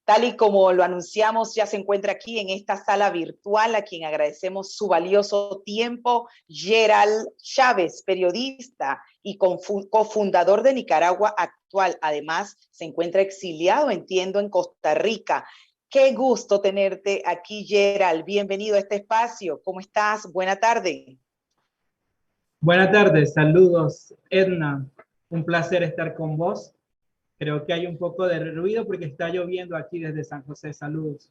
Tal y como lo anunciamos, ya se encuentra aquí en esta sala virtual, a quien agradecemos su valioso tiempo, Gerald Chávez, periodista y cofundador de Nicaragua Actual. Además, se encuentra exiliado, entiendo, en Costa Rica. Qué gusto tenerte aquí, Gerald. Bienvenido a este espacio. ¿Cómo estás? Buena tarde. Buenas tardes, saludos, Edna. Un placer estar con vos. Creo que hay un poco de ruido porque está lloviendo aquí desde San José. Saludos.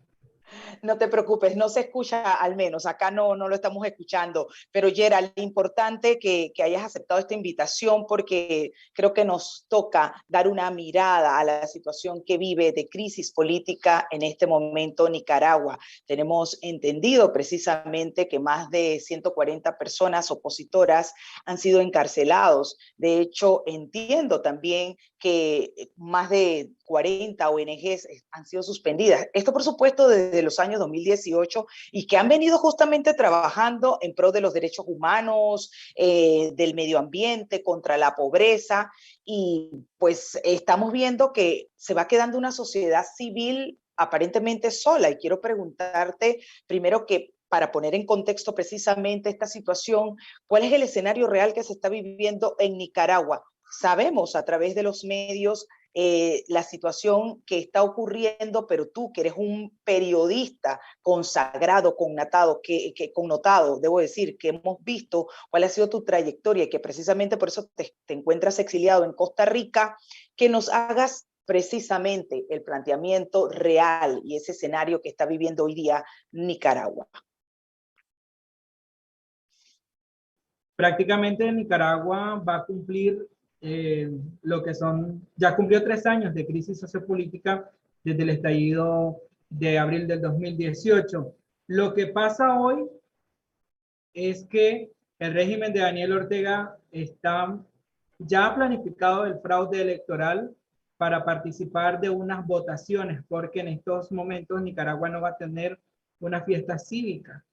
No te preocupes, no se escucha, al menos acá no lo estamos escuchando, pero Gerald, importante que hayas aceptado esta invitación porque creo que nos toca dar una mirada a la situación que vive de crisis política en este momento Nicaragua. Tenemos entendido precisamente que más de 140 personas opositoras han sido encarcelados. De hecho, entiendo también que más de 40 ONGs han sido suspendidas. Esto, por supuesto, desde los años 2018 y que han venido justamente trabajando en pro de los derechos humanos, del medio ambiente, contra la pobreza. Y pues estamos viendo que se va quedando una sociedad civil aparentemente sola. Y quiero preguntarte primero que para poner en contexto precisamente esta situación, ¿cuál es el escenario real que se está viviendo en Nicaragua? Sabemos a través de los medios la situación que está ocurriendo, pero tú que eres un periodista consagrado, connotado, debo decir, que hemos visto cuál ha sido tu trayectoria y que precisamente por eso te encuentras exiliado en Costa Rica, que nos hagas precisamente el planteamiento real y ese escenario que está viviendo hoy día Nicaragua. Prácticamente Nicaragua va a cumplir lo que son, ya cumplió 3 años de crisis sociopolítica desde el estallido de abril del 2018. Lo que pasa hoy es que el régimen de Daniel Ortega está ya planificado el fraude electoral para participar de unas votaciones, porque en estos momentos Nicaragua no va a tener una fiesta cívica.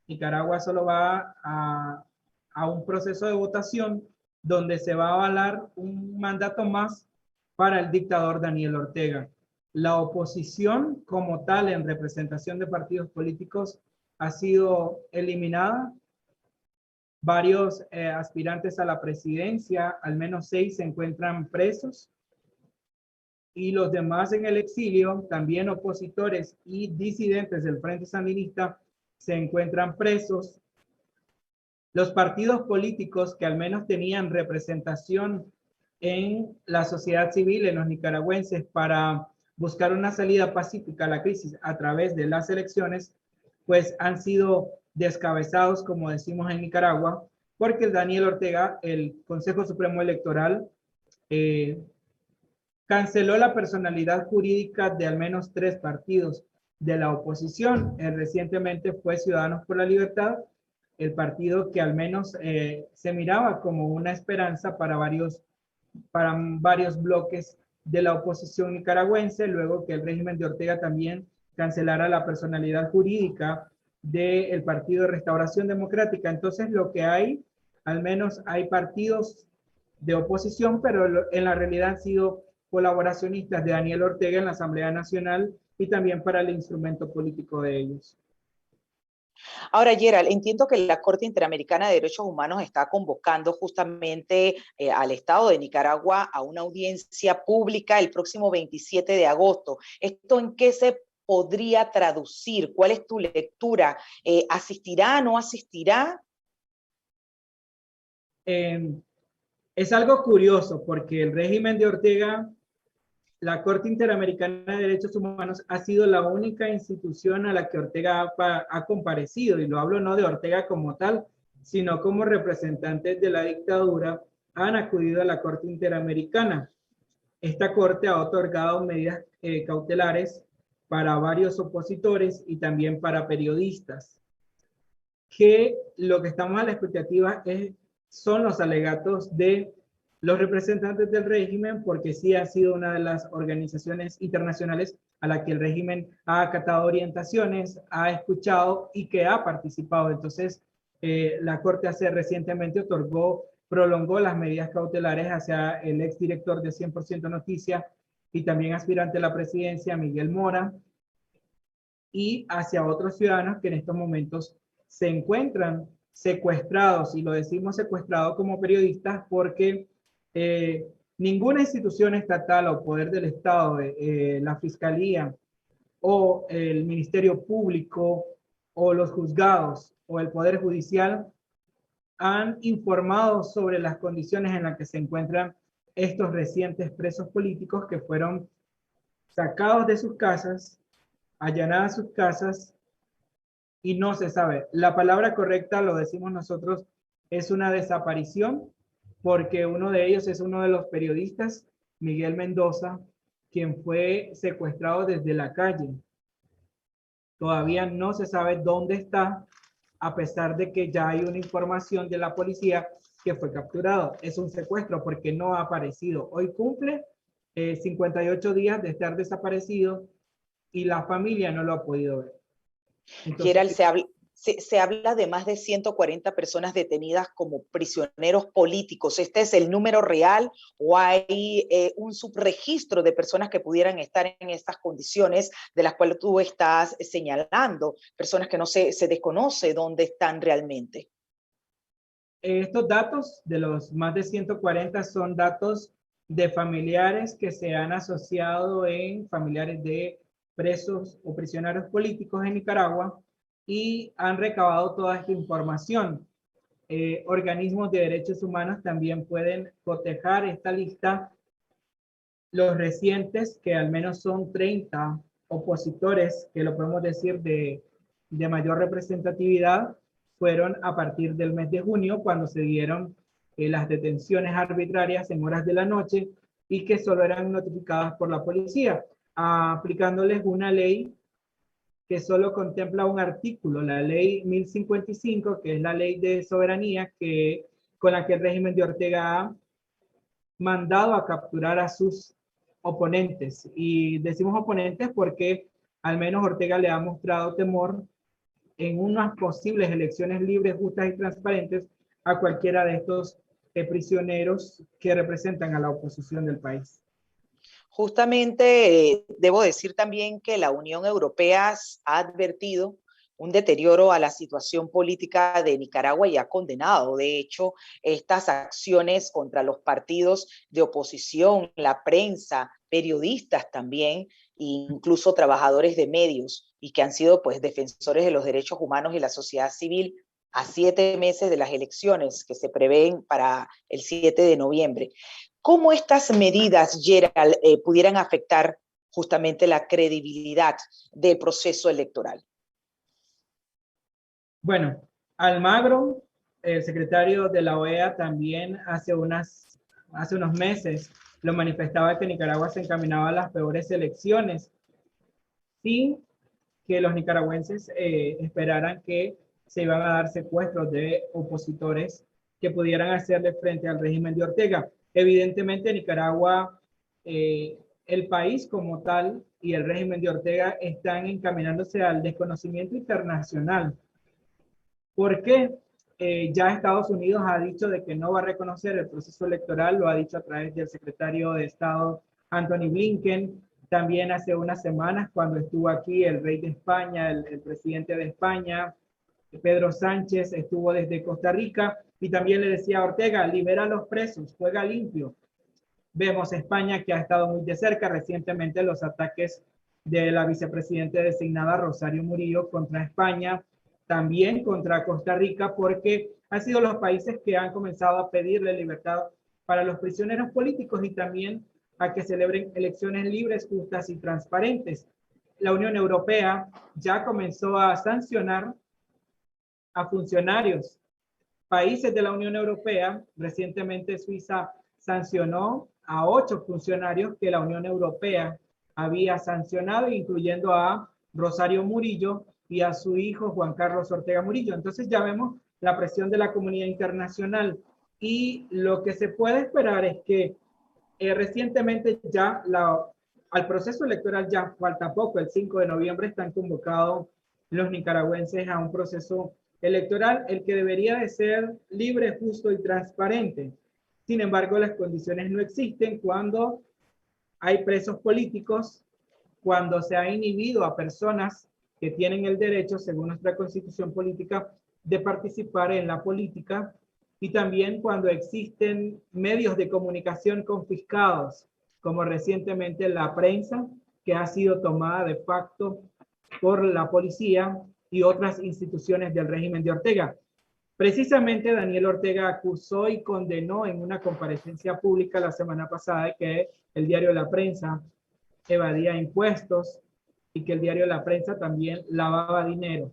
Nicaragua solo va a un proceso de votación donde se va a avalar un mandato más para el dictador Daniel Ortega. La oposición como tal en representación de partidos políticos ha sido eliminada. Varios aspirantes a la presidencia, al menos 6, se encuentran presos y los demás en el exilio, también opositores y disidentes del Frente Sandinista, se encuentran presos. Los partidos políticos que al menos tenían representación en la sociedad civil, en los nicaragüenses, para buscar una salida pacífica a la crisis a través de las elecciones, pues han sido descabezados, como decimos en Nicaragua, porque el Daniel Ortega, el Consejo Supremo Electoral, canceló la personalidad jurídica de al menos 3 partidos de la oposición. Recientemente fue Ciudadanos por la Libertad, el partido que al menos se miraba como una esperanza para varios bloques de la oposición nicaragüense, luego que el régimen de Ortega también cancelara la personalidad jurídica del Partido de Restauración Democrática. Entonces lo que hay, al menos hay partidos de oposición, pero en la realidad han sido colaboracionistas de Daniel Ortega en la Asamblea Nacional y también para el instrumento político de ellos. Ahora, Gerald, entiendo que la Corte Interamericana de Derechos Humanos está convocando justamente al Estado de Nicaragua a una audiencia pública el próximo 27 de agosto. ¿Esto en qué se podría traducir? ¿Cuál es tu lectura? ¿Asistirá, no asistirá? Es algo curioso porque el régimen de Ortega, la Corte Interamericana de Derechos Humanos, ha sido la única institución a la que Ortega ha comparecido, y lo hablo no de Ortega como tal, sino como representantes de la dictadura han acudido a la Corte Interamericana. Esta Corte ha otorgado medidas cautelares para varios opositores y también para periodistas, que lo que estamos a la expectativa son los alegatos de los representantes del régimen, porque sí ha sido una de las organizaciones internacionales a la que el régimen ha acatado orientaciones, ha escuchado y que ha participado. Entonces, la Corte recientemente prolongó las medidas cautelares hacia el exdirector de 100% Noticia y también aspirante a la presidencia, Miguel Mora, y hacia otros ciudadanos que en estos momentos se encuentran secuestrados, y lo decimos secuestrados como periodistas porque ninguna institución estatal o poder del Estado, la Fiscalía o el Ministerio Público o los juzgados o el Poder Judicial han informado sobre las condiciones en las que se encuentran estos recientes presos políticos que fueron sacados de sus casas, allanadas sus casas, y no se sabe. La palabra correcta, lo decimos nosotros, es una desaparición, porque uno de ellos es uno de los periodistas, Miguel Mendoza, quien fue secuestrado desde la calle. Todavía no se sabe dónde está, a pesar de que ya hay una información de la policía que fue capturado. Es un secuestro porque no ha aparecido. Hoy cumple 58 días de estar desaparecido y la familia no lo ha podido ver. Entonces, Gerald, se habla de más de 140 personas detenidas como prisioneros políticos. ¿Este es el número real o hay un subregistro de personas que pudieran estar en estas condiciones de las cuales tú estás señalando? Personas que no se desconoce dónde están realmente. estos datos de los más de 140 son datos de familiares que se han asociado en familiares de presos o prisioneros políticos en Nicaragua y han recabado toda esta información. Organismos de derechos humanos también pueden cotejar esta lista. Los recientes, que al menos son 30 opositores, que lo podemos decir de mayor representatividad, fueron a partir del mes de junio, cuando se dieron las detenciones arbitrarias en horas de la noche y que solo eran notificadas por la policía, aplicándoles una ley que solo contempla un artículo, la ley 1055, que es la ley de soberanía con la que el régimen de Ortega ha mandado a capturar a sus oponentes. Y decimos oponentes porque al menos Ortega le ha mostrado temor en unas posibles elecciones libres, justas y transparentes a cualquiera de estos prisioneros que representan a la oposición del país. Justamente debo decir también que la Unión Europea ha advertido un deterioro a la situación política de Nicaragua y ha condenado, de hecho, estas acciones contra los partidos de oposición, la prensa, periodistas también, e incluso trabajadores de medios, y que han sido pues defensores de los derechos humanos y la sociedad civil a 7 meses de las elecciones que se prevén para el 7 de noviembre. ¿Cómo estas medidas, Gerald, pudieran afectar justamente la credibilidad del proceso electoral? Bueno, Almagro, el secretario de la OEA, también hace unos meses lo manifestaba que Nicaragua se encaminaba a las peores elecciones sin que los nicaragüenses esperaran que se iban a dar secuestros de opositores que pudieran hacerle frente al régimen de Ortega. Evidentemente, Nicaragua, el país como tal y el régimen de Ortega están encaminándose al desconocimiento internacional. ¿Por qué? Ya Estados Unidos ha dicho de que no va a reconocer el proceso electoral, lo ha dicho a través del secretario de Estado Anthony Blinken. También hace unas semanas, cuando estuvo aquí el rey de España, el presidente de España, Pedro Sánchez, estuvo desde Costa Rica y también le decía a Ortega, libera a los presos, juega limpio. Vemos España, que ha estado muy de cerca recientemente los ataques de la vicepresidenta designada Rosario Murillo contra España, también contra Costa Rica, porque han sido los países que han comenzado a pedirle libertad para los prisioneros políticos y también a que celebren elecciones libres, justas y transparentes. La Unión Europea ya comenzó a sancionar a funcionarios. Países de la Unión Europea, recientemente Suiza sancionó a 8 funcionarios que la Unión Europea había sancionado, incluyendo a Rosario Murillo y a su hijo Juan Carlos Ortega Murillo. Entonces ya vemos la presión de la comunidad internacional y lo que se puede esperar es que recientemente ya al proceso electoral ya falta poco, el 5 de noviembre están convocados los nicaragüenses a un proceso electoral, el que debería de ser libre, justo y transparente. Sin embargo, las condiciones no existen cuando hay presos políticos, cuando se ha inhibido a personas que tienen el derecho, según nuestra constitución política, de participar en la política, y también cuando existen medios de comunicación confiscados, como recientemente la prensa, que ha sido tomada de facto por la policía y otras instituciones del régimen de Ortega. Precisamente Daniel Ortega acusó y condenó en una comparecencia pública la semana pasada que el diario La Prensa evadía impuestos y que el diario La Prensa también lavaba dinero.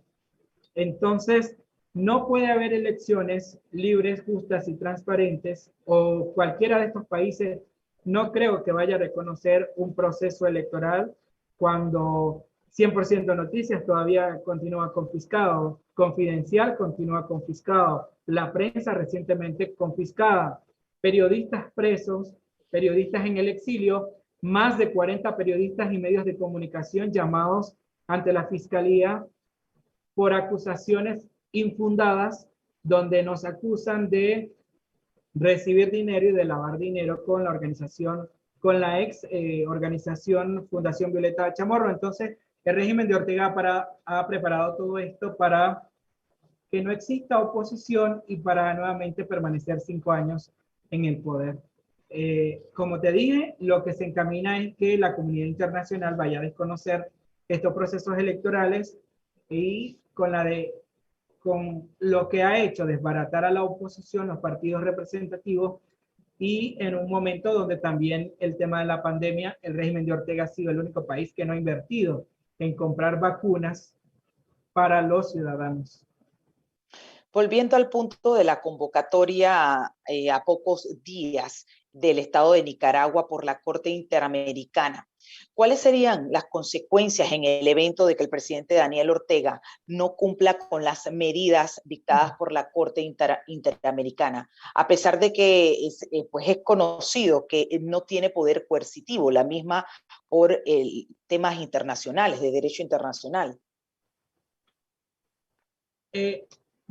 Entonces, no puede haber elecciones libres, justas y transparentes, o cualquiera de estos países no creo que vaya a reconocer un proceso electoral cuando 100% noticias todavía continúa confiscado, Confidencial continúa confiscado, la prensa recientemente confiscada, periodistas presos, periodistas en el exilio, más de 40 periodistas y medios de comunicación llamados ante la fiscalía por acusaciones infundadas, donde nos acusan de recibir dinero y de lavar dinero con la organización, con la organización Fundación Violeta Chamorro. Entonces, el régimen de Ortega ha preparado todo esto para que no exista oposición y para nuevamente permanecer 5 años en el poder. Como te dije, lo que se encamina es que la comunidad internacional vaya a desconocer estos procesos electorales y con lo que ha hecho desbaratar a la oposición, los partidos representativos, y en un momento donde también el tema de la pandemia, el régimen de Ortega ha sido el único país que no ha invertido en comprar vacunas para los ciudadanos. Volviendo al punto de la convocatoria a pocos días del Estado de Nicaragua por la Corte Interamericana, ¿cuáles serían las consecuencias en el evento de que el presidente Daniel Ortega no cumpla con las medidas dictadas por la Corte Interamericana? A pesar de que pues es conocido que no tiene poder coercitivo, la misma por temas internacionales, de derecho internacional.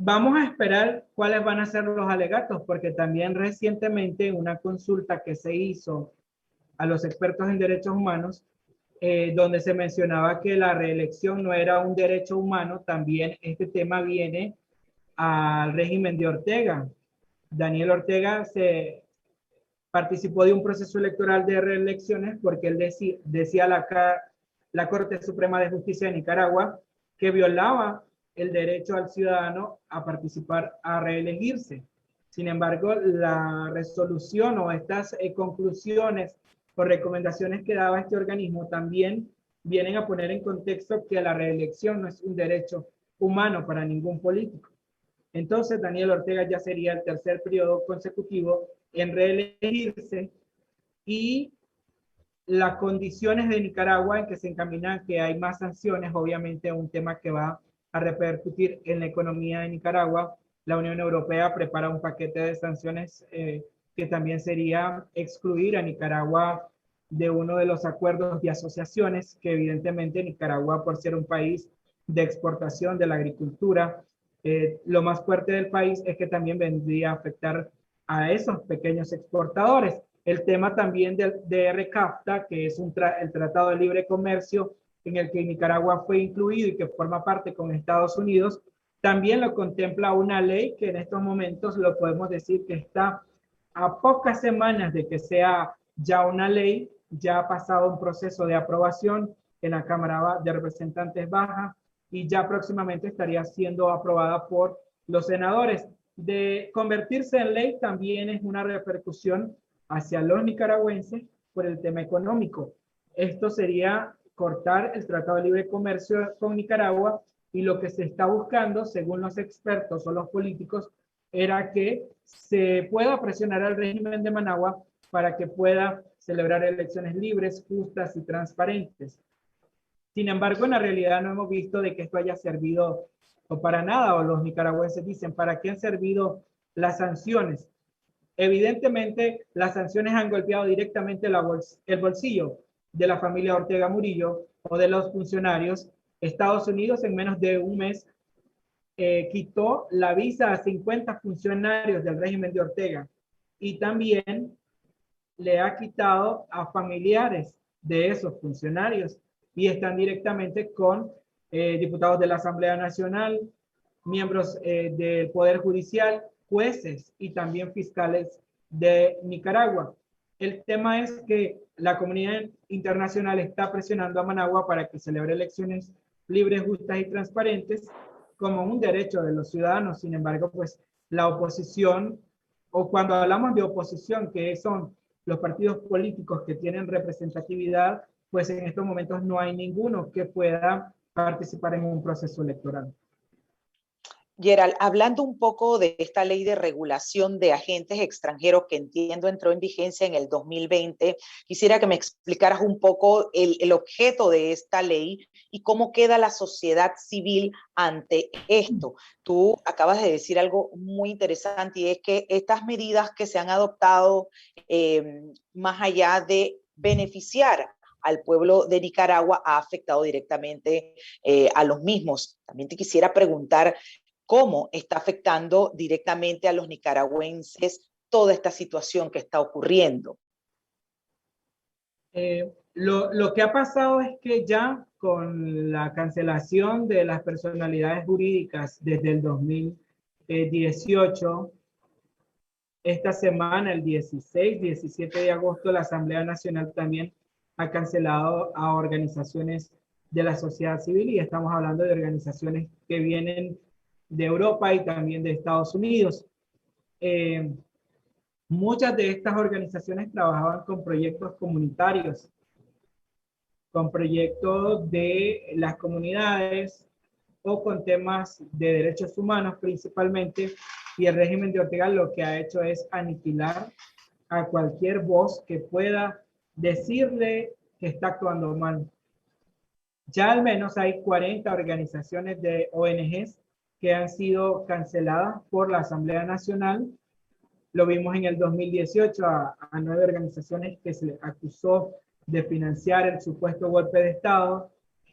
Vamos a esperar cuáles van a ser los alegatos, porque también recientemente en una consulta que se hizo a los expertos en derechos humanos, donde se mencionaba que la reelección no era un derecho humano, también este tema viene al régimen de Ortega. Daniel Ortega participó de un proceso electoral de reelecciones porque él decía la Corte Suprema de Justicia de Nicaragua que violaba el derecho al ciudadano a participar, a reelegirse. Sin embargo, la resolución o estas conclusiones o recomendaciones que daba este organismo también vienen a poner en contexto que la reelección no es un derecho humano para ningún político. Entonces, Daniel Ortega ya sería el tercer periodo consecutivo en reelegirse, y las condiciones de Nicaragua en que se encaminan que hay más sanciones, obviamente un tema que va a repercutir en la economía de Nicaragua. La Unión Europea prepara un paquete de sanciones que también sería excluir a Nicaragua de uno de los acuerdos de asociaciones, que evidentemente Nicaragua, por ser un país de exportación de la agricultura, lo más fuerte del país, es que también vendría a afectar a esos pequeños exportadores. El tema también de RCAFTA, que es el Tratado de Libre Comercio en el que Nicaragua fue incluido y que forma parte con Estados Unidos, también lo contempla una ley que en estos momentos lo podemos decir que está a pocas semanas de que sea ya una ley, ya ha pasado un proceso de aprobación en la Cámara de Representantes Baja y ya próximamente estaría siendo aprobada por los senadores. De convertirse en ley también es una repercusión hacia los nicaragüenses por el tema económico. Esto sería cortar el Tratado de Libre Comercio con Nicaragua, y lo que se está buscando, según los expertos o los políticos, era que se pueda presionar al régimen de Managua para que pueda celebrar elecciones libres, justas y transparentes. Sin embargo, en la realidad no hemos visto de que esto haya servido o para nada, o los nicaragüenses dicen, ¿para qué han servido las sanciones? Evidentemente, las sanciones han golpeado directamente el bolsillo de la familia Ortega Murillo o de los funcionarios. Estados Unidos en menos de un mes quitó la visa a 50 funcionarios del régimen de Ortega, y también le ha quitado a familiares de esos funcionarios y están directamente con diputados de la Asamblea Nacional, miembros del Poder Judicial, jueces y también fiscales de Nicaragua. El tema es que la comunidad internacional está presionando a Managua para que celebre elecciones libres, justas y transparentes como un derecho de los ciudadanos. Sin embargo, pues la oposición, o cuando hablamos de oposición, que son los partidos políticos que tienen representatividad, pues en estos momentos no hay ninguno que pueda participar en un proceso electoral. Gerald, hablando un poco de esta ley de regulación de agentes extranjeros que entiendo entró en vigencia en el 2020, quisiera que me explicaras un poco el objeto de esta ley y cómo queda la sociedad civil ante esto. Tú acabas de decir algo muy interesante y es que estas medidas que se han adoptado, más allá de beneficiar al pueblo de Nicaragua, ha afectado directamente a los mismos. También te quisiera preguntar cómo está afectando directamente a los nicaragüenses toda esta situación que está ocurriendo. Lo que ha pasado es que ya con la cancelación de las personalidades jurídicas desde el 2018, esta semana, el 16, 17 de agosto, la Asamblea Nacional también ha cancelado a organizaciones de la sociedad civil, y estamos hablando de organizaciones que vienen de Europa y también de Estados Unidos. Muchas de estas organizaciones trabajaban con proyectos comunitarios, con proyectos de las comunidades o con temas de derechos humanos principalmente, y el régimen de Ortega lo que ha hecho es aniquilar a cualquier voz que pueda decirle que está actuando mal. Ya al menos hay 40 organizaciones de ONGs que han sido canceladas por la Asamblea Nacional. Lo vimos en el 2018 a 9 organizaciones que se les acusó de financiar el supuesto golpe de Estado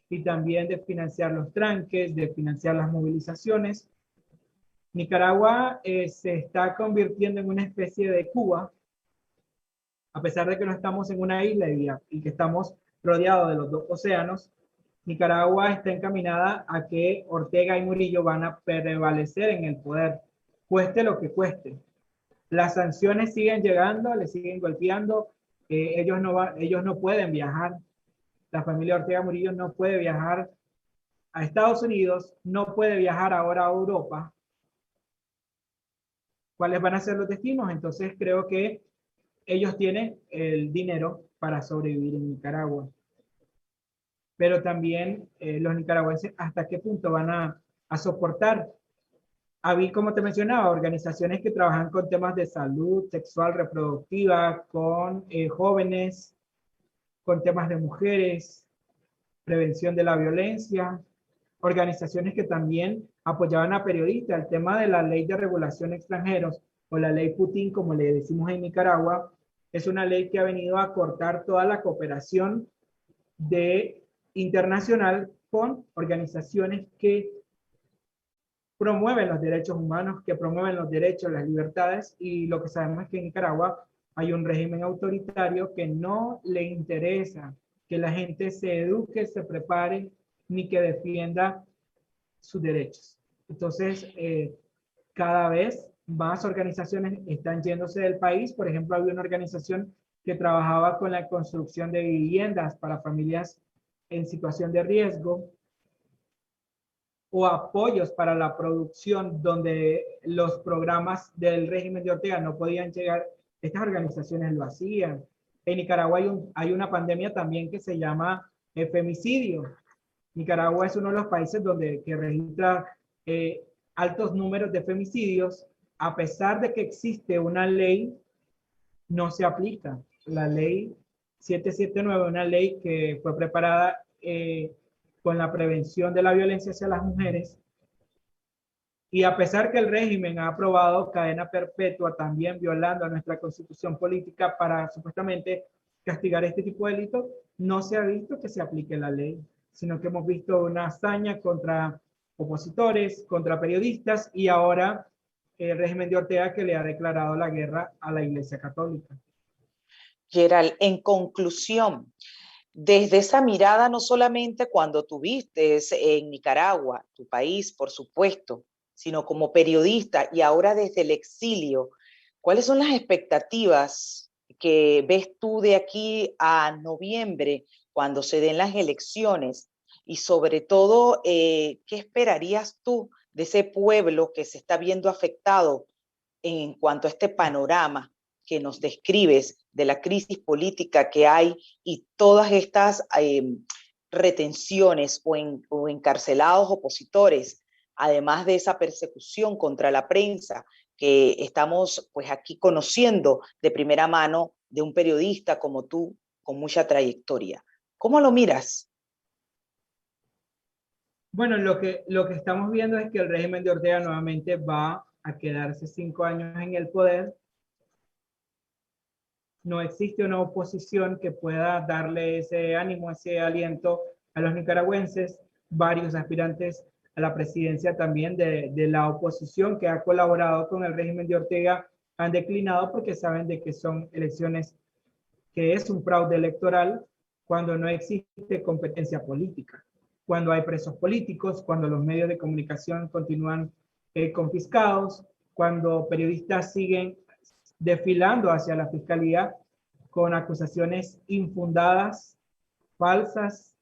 y también de financiar los tranques, de financiar las movilizaciones. Nicaragua se está convirtiendo en una especie de Cuba, a pesar de que no estamos en una isla y que estamos rodeados de los dos océanos. Nicaragua está encaminada a que Ortega y Murillo van a prevalecer en el poder, cueste lo que cueste. Las sanciones siguen llegando, le siguen golpeando, ellos no pueden viajar. La familia Ortega Murillo no puede viajar a Estados Unidos, no puede viajar ahora a Europa. ¿Cuáles van a ser los destinos? Entonces creo que ellos tienen el dinero para sobrevivir en Nicaragua. Pero también los nicaragüenses, ¿hasta qué punto van a soportar? Había, como te mencionaba, organizaciones que trabajan con temas de salud sexual reproductiva, con jóvenes, con temas de mujeres, prevención de la violencia, organizaciones que también apoyaban a periodistas. El tema de la ley de regulación de extranjeros, o la ley Putin, como le decimos en Nicaragua, es una ley que ha venido a cortar toda la cooperación internacional con organizaciones que promueven los derechos humanos, que promueven los derechos, las libertades, y lo que sabemos es que en Nicaragua hay un régimen autoritario que no le interesa que la gente se eduque, se prepare, ni que defienda sus derechos. Entonces, cada vez más organizaciones están yéndose del país. Por ejemplo, había una organización que trabajaba con la construcción de viviendas para familias en situación de riesgo, o apoyos para la producción donde los programas del régimen de Ortega no podían llegar. Estas organizaciones lo hacían. En Nicaragua hay una pandemia también que se llama femicidio. Nicaragua es uno de los países que registra altos números de femicidios. A pesar de que existe una ley, no se aplica. La ley 779, una ley que fue preparada con la prevención de la violencia hacia las mujeres, y a pesar que el régimen ha aprobado cadena perpetua, también violando a nuestra constitución política para supuestamente castigar este tipo de delitos, no se ha visto que se aplique la ley, sino que hemos visto una hazaña contra opositores, contra periodistas, y ahora el régimen de Ortega, que le ha declarado la guerra a la Iglesia Católica. Gerald, en conclusión, desde esa mirada, no solamente cuando tuviste en Nicaragua, tu país, por supuesto, sino como periodista y ahora desde el exilio, ¿cuáles son las expectativas que ves tú de aquí a noviembre, cuando se den las elecciones? Y sobre todo, ¿qué esperarías tú de ese pueblo que se está viendo afectado en cuanto a este panorama que nos describes de la crisis política que hay y todas estas retenciones o encarcelados opositores, además de esa persecución contra la prensa que estamos pues aquí conociendo de primera mano de un periodista como tú con mucha trayectoria? ¿Cómo lo miras? Bueno, lo que estamos viendo es que el régimen de Ortega nuevamente va a quedarse 5 años en el poder. No existe una oposición que pueda darle ese ánimo, ese aliento a los nicaragüenses. Varios aspirantes a la presidencia también de la oposición que ha colaborado con el régimen de Ortega han declinado porque saben de que son elecciones que es un fraude electoral cuando no existe competencia política, cuando hay presos políticos, cuando los medios de comunicación continúan confiscados, cuando periodistas siguen desfilando hacia la fiscalía con acusaciones infundadas, falsas,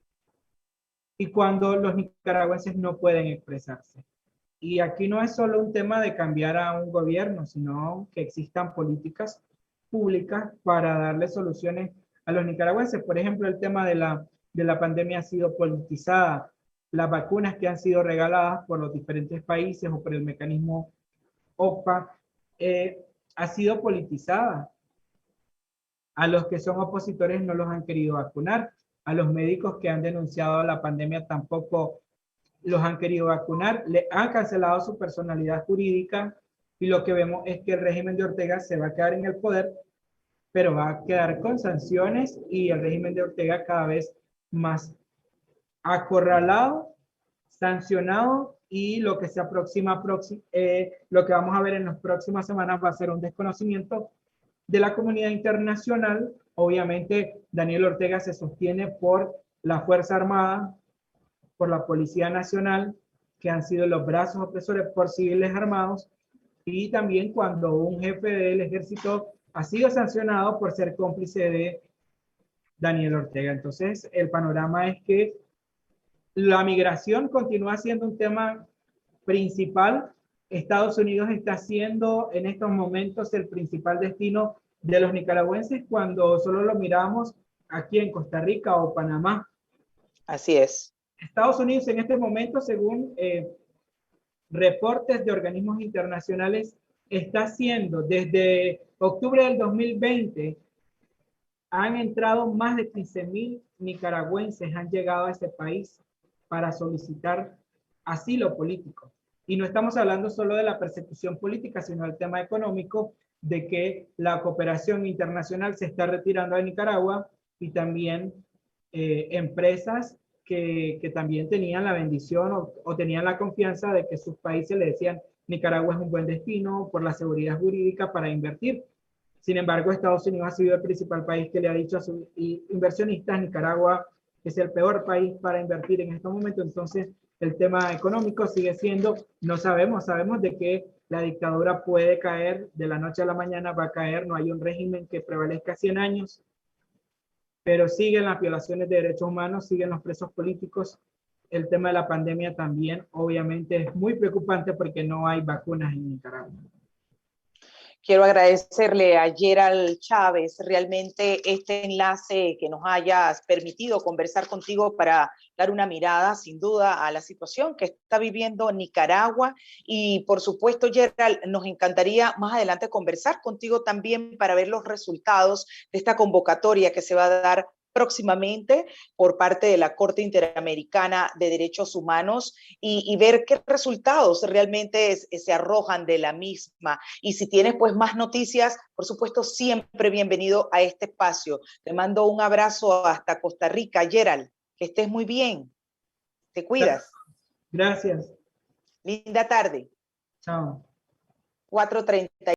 y cuando los nicaragüenses no pueden expresarse. Y aquí no es solo un tema de cambiar a un gobierno, sino que existan políticas públicas para darle soluciones a los nicaragüenses. Por ejemplo, el tema de la pandemia ha sido politizada. Las vacunas que han sido regaladas por los diferentes países o por el mecanismo OPA ha sido politizada. A los que son opositores no los han querido vacunar. A los médicos que han denunciado la pandemia tampoco los han querido vacunar. Le han cancelado su personalidad jurídica y lo que vemos es que el régimen de Ortega se va a quedar en el poder, pero va a quedar con sanciones y el régimen de Ortega cada vez más acorralado, sancionado, y lo que se aproxima, lo que vamos a ver en las próximas semanas va a ser un desconocimiento de la comunidad internacional. Obviamente, Daniel Ortega se sostiene por la Fuerza Armada, por la Policía Nacional, que han sido los brazos opresores, por civiles armados, y también cuando un jefe del ejército ha sido sancionado por ser cómplice de Daniel Ortega. Entonces, el panorama es que la migración continúa siendo un tema principal. Estados Unidos está siendo en estos momentos el principal destino de los nicaragüenses cuando solo lo miramos aquí en Costa Rica o Panamá. Así es. Estados Unidos en este momento, según reportes de organismos internacionales, está haciendo desde octubre del 2020, han entrado más de 15,000 nicaragüenses, han llegado a ese país para solicitar asilo político. Y no estamos hablando solo de la persecución política, sino del tema económico, de que la cooperación internacional se está retirando de Nicaragua y también empresas que también tenían la bendición o tenían la confianza de que sus países le decían Nicaragua es un buen destino por la seguridad jurídica para invertir. Sin embargo, Estados Unidos ha sido el principal país que le ha dicho a sus inversionistas, Nicaragua es el peor país para invertir en estos momentos. Entonces, el tema económico sigue siendo, no sabemos, sabemos de que la dictadura puede caer de la noche a la mañana, va a caer, no hay un régimen que prevalezca 100 años, pero siguen las violaciones de derechos humanos, siguen los presos políticos. El tema de la pandemia también, obviamente, es muy preocupante porque no hay vacunas en Nicaragua. Quiero agradecerle a Gerald Chávez realmente este enlace que nos hayas permitido conversar contigo para dar una mirada sin duda a la situación que está viviendo Nicaragua. Y por supuesto, Gerald, nos encantaría más adelante conversar contigo también para ver los resultados de esta convocatoria que se va a dar próximamente por parte de la Corte Interamericana de Derechos Humanos y ver qué resultados realmente se arrojan de la misma. Y si tienes pues más noticias, por supuesto, siempre bienvenido a este espacio. Te mando un abrazo hasta Costa Rica, Gerald. Que estés muy bien. Te cuidas. Gracias. Linda tarde. Chao. 4:30.